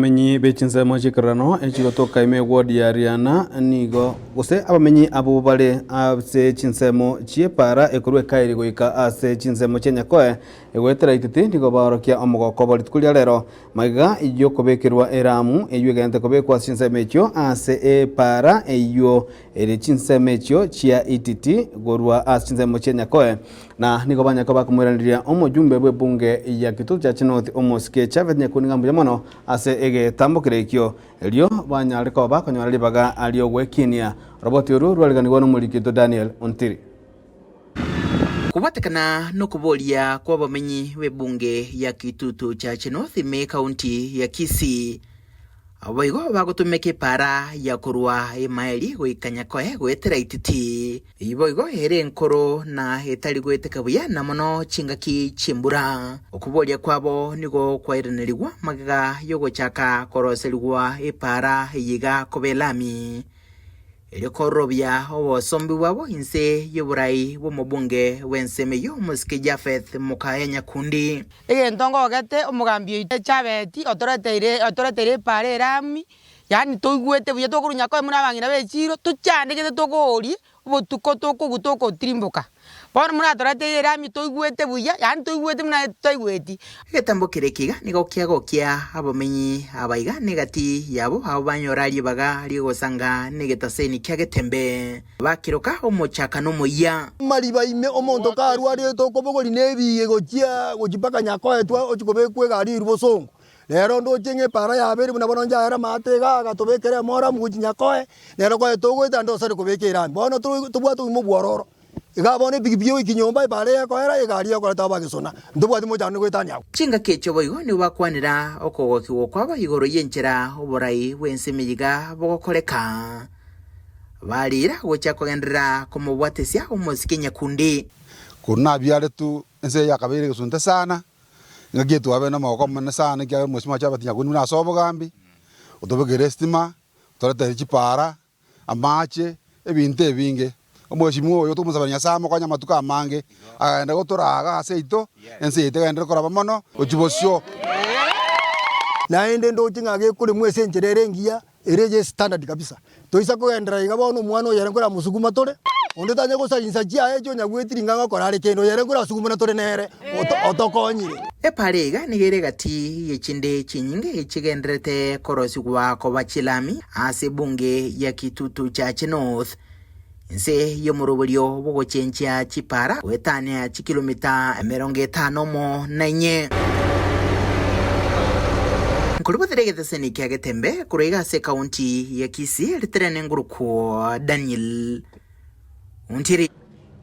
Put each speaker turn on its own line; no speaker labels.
abamenyi bechinsemo chikarano echigotoka ime ward ya Riana nigo gose abamenyi abo bale ase chinsemo chiepara ekorwe kairi goika ase chinsemo chenyakoe egwetera ititi nigo baorokia omogoko baritukuria rero maiga iyo kobekerwa eramu eyo egente kobekwa chinsemo echio ase epara eyo ere chinsemo echio chia ititi gorwa ase chinsemo chenyakoe na nigo banyako bakumweraniria omojumbe bwe bunge ya Kitutu cha North Omosike Chavet nyakuninga mbuyamono ase egetambukire ikio elio banyareko bakonyora baga alio gwekinia roboti uru rwaliganirwa n'umurikito Daniel Ontiri
kubatekana no kubolia kwa bamenyi we bunge ya Kitutu cha North me county ya Kisii aboigo bagotumeke para ya kurwa emaili goikanyakoe gwetera ititi iboigo here nkoro na hetali gweteka buya na mono chingaki chimbura okubolia kwabo nigo kwairanirwa magaga yogo chaka koroselwa epara yiga kobelami ele korobya obosombi wabo inse yoburai bomobunge wensemeyo Omosike Japheth Mukaya Nyakundi
egentongo gete omugambi Chabeti otoretere pare rami yani toigwete buya tokurunyako muna bangira bechiro tuchandegete tokori obotuko toko trimboka bono muna toretere rami toigwete buya yani toigwete muna toigweti
egetambo kirekiga nigo kiagokia abamenyi abaiga negati yabo abo banyorari baga ligosanga negetaseni kiagetembe bakiroka omochaka no moya
mariba ime omonto karwari tokobogori nebiye gochia gochipaka nyako etwa ochikobekwe gari rubosongo lero ndo chenge para ya beri buna bononja era matega gatobekere mora muchinyako lero ko etogweta ndo sare kobekera bono tubwa tu mubwororo igabone bigibyo ikinyomba ibare ko era igari yo ko taba gisona ndubwa timo cyane gwetanya
chinga kecho boigo ni bakwanira okogokiwo kwaba igoro yenchera oborai wensemiyiga bogokoreka barira gocha kogendera komobwatesia Omosike Nyakundi
kuna biare tu ense yakabere gusunta sana ngagetu abe na moko mana sana kya Omosike Japheth Nyakundi na sobo gambi utobegere stima torata chipara amache ebinte binge Omosike oyo tumusabanya samo kwanya matuka mange agenda gotoraga aseito ense itegenda koraba mono ochibosyo
naende ndo chingage kuri mwese ncherere ngia ereje standard kabisa toisa kogendera igabono mwana oyere nkora musuguma tore onde tanya gosayinsa chia ejo nyagwetiringa ngakora kendo yere nkora suguma tore nere otokonyire
eparega nigere gati yechinde chinyinge echigenderete korosigwa ko bachilami ase bunge ya Kitutu cha North nse yomurobolyo bogochencha chipara wetania chikilomita 50 nainye Kulubotherege seni kiagetembe kurega se county ya Kisii literane nguruko Daniel Ontiri